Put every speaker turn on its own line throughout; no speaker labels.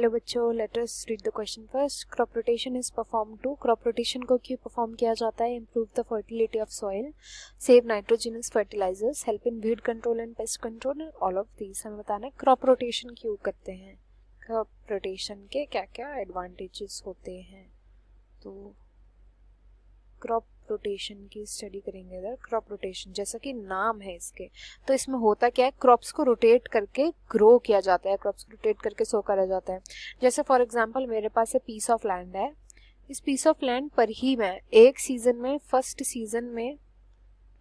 Hello बच्चों, let us read the question first. Crop rotation is perform to. Crop rotation को क्यों perform किया जाता है? Improve the fertility of soil, save nitrogenous fertilisers, help in weed control and pest control, all of these. हमें बताना है crop rotation क्यों करते हैं, क्रॉप रोटेशन के क्या क्या एडवांटेजेस होते हैं. तो क्रॉप रोटेशन की स्टडी करेंगे. इधर क्रॉप रोटेशन जैसा कि नाम है इसके, तो इसमें होता क्या है, क्रॉप्स को रोटेट करके ग्रो किया जाता है, क्रॉप्स को रोटेट करके सो करा जाता है. जैसे फॉर एग्जांपल मेरे पास एक पीस ऑफ लैंड है. इस पीस ऑफ लैंड पर ही मैं एक सीजन में, फर्स्ट सीजन में,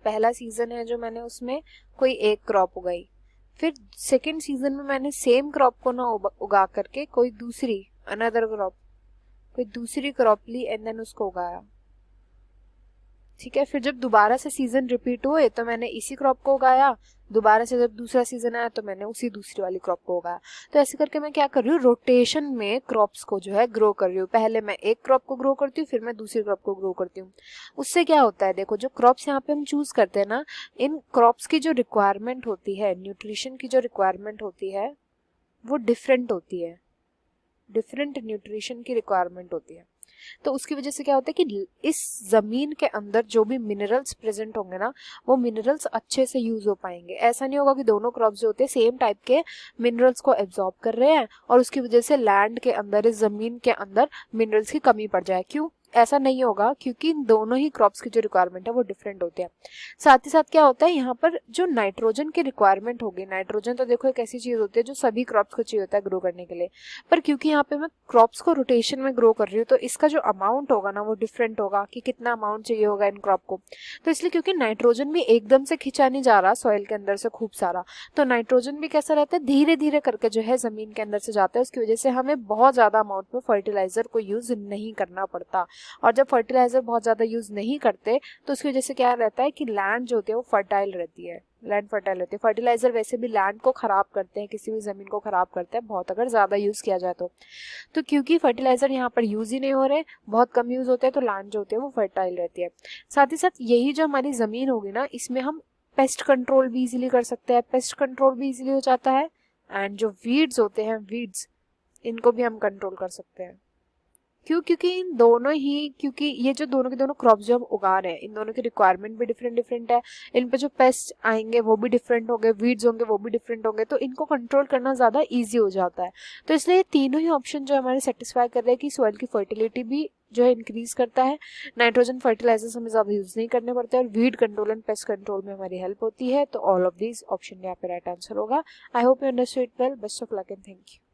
पहला सीजन है जो मैंने उसमें कोई एक क्रॉप उगाई, फिर सेकेंड सीजन में मैंने सेम क्रॉप को ना उगा करके कोई दूसरी अनदर क्रॉप, कोई दूसरी क्रॉप ली एंड देन उसको उगाया. ठीक है, फिर जब दोबारा से सीजन रिपीट हुए तो मैंने इसी क्रॉप को उगाया, दोबारा से जब दूसरा सीजन आया तो मैंने उसी दूसरी वाली क्रॉप को उगाया. तो ऐसे करके मैं क्या कर रही हूँ, रोटेशन में क्रॉप्स को जो है ग्रो कर रही हूँ. पहले मैं एक क्रॉप को ग्रो करती हूँ, फिर मैं दूसरी क्रॉप को ग्रो करती हूँ. उससे क्या होता है, देखो जो क्रॉप्स यहाँ पे हम चूज करते हैं ना, इन क्रॉप्स की जो रिक्वायरमेंट होती है, न्यूट्रिशन की जो रिक्वायरमेंट होती है वो डिफरेंट होती है, डिफरेंट न्यूट्रिशन की रिक्वायरमेंट होती है. तो उसकी वजह से क्या होता है कि इस जमीन के अंदर जो भी मिनरल्स प्रेजेंट होंगे ना, वो मिनरल्स अच्छे से यूज हो पाएंगे. ऐसा नहीं होगा कि दोनों क्रॉप्स जो होते हैं सेम टाइप के मिनरल्स को एब्जॉर्ब कर रहे हैं और उसकी वजह से लैंड के अंदर, इस जमीन के अंदर मिनरल्स की कमी पड़ जाए. क्यों? ऐसा नहीं होगा, क्योंकि इन दोनों ही क्रॉप्स की जो रिक्वायरमेंट है वो डिफरेंट होते हैं. साथ ही साथ क्या होता है, यहाँ पर जो नाइट्रोजन की रिक्वायरमेंट होगी, नाइट्रोजन तो देखो एक ऐसी चीज होती है जो सभी क्रॉप्स को चाहिए होता है ग्रो करने के लिए, पर क्योंकि यहाँ पे मैं क्रॉप्स को रोटेशन में ग्रो कर रही हूँ तो इसका जो अमाउंट होगा ना वो डिफरेंट होगा, कि कितना अमाउंट चाहिए होगा इन क्रॉप को. तो इसलिए क्योंकि नाइट्रोजन भी एकदम से खिंचा नहीं जा रहा सॉइल के अंदर से खूब सारा, तो नाइट्रोजन भी कैसा रहता है, धीरे धीरे करके जो है जमीन के अंदर से जाता है. उसकी वजह से हमें बहुत ज्यादा अमाउंट में फर्टिलाइजर को यूज नहीं करना पड़ता. और जब फर्टिलाइजर बहुत ज्यादा यूज नहीं करते तो उसकी वजह से क्या रहता है कि लैंड जो होती है वो फर्टाइल रहती है, लैंड फर्टाइल रहती है. फर्टिलाइजर वैसे भी लैंड को खराब करते हैं, किसी भी जमीन को खराब करते हैं बहुत, अगर ज्यादा यूज किया जाए तो क्योंकि फर्टिलाइजर यहाँ पर यूज ही नहीं हो रहे, बहुत कम यूज होते हैं, तो लैंड जो होती है वो फर्टाइल रहती है. साथ ही साथ यही जो हमारी जमीन होगी ना, इसमें हम पेस्ट कंट्रोल भी इजीली कर सकते हैं, पेस्ट कंट्रोल भी इजीली हो जाता है. एंड जो वीड्स होते हैं, वीड्स, इनको भी हम कंट्रोल कर सकते हैं. क्यों? क्योंकि इन दोनों ही, क्योंकि ये जो दोनों के दोनों क्रॉप्स जो हम उगा रहे हैं, इन दोनों की रिक्वायरमेंट भी डिफरेंट डिफरेंट है. इन पे जो पेस्ट आएंगे वो भी डिफरेंट होंगे, वीड्स होंगे वो भी डिफरेंट होंगे, तो इनको कंट्रोल करना ज्यादा इजी हो जाता है. तो इसलिए ये तीनों ही ऑप्शन जो हमारे सेटिस्फाई कर रहे हैं कि सॉइल की फर्टिलिटी भी जो है इंक्रीज करता है, नाइट्रोजन फर्टिलाइजर्स हमें ज्यादा यूज नहीं करने पड़ते और weed control and pest control में हमारी हेल्प होती है. तो ऑल ऑफ दीज ऑप्शन यहाँ पे राइट आंसर होगा. I hope you understood well. Best of luck and thank you.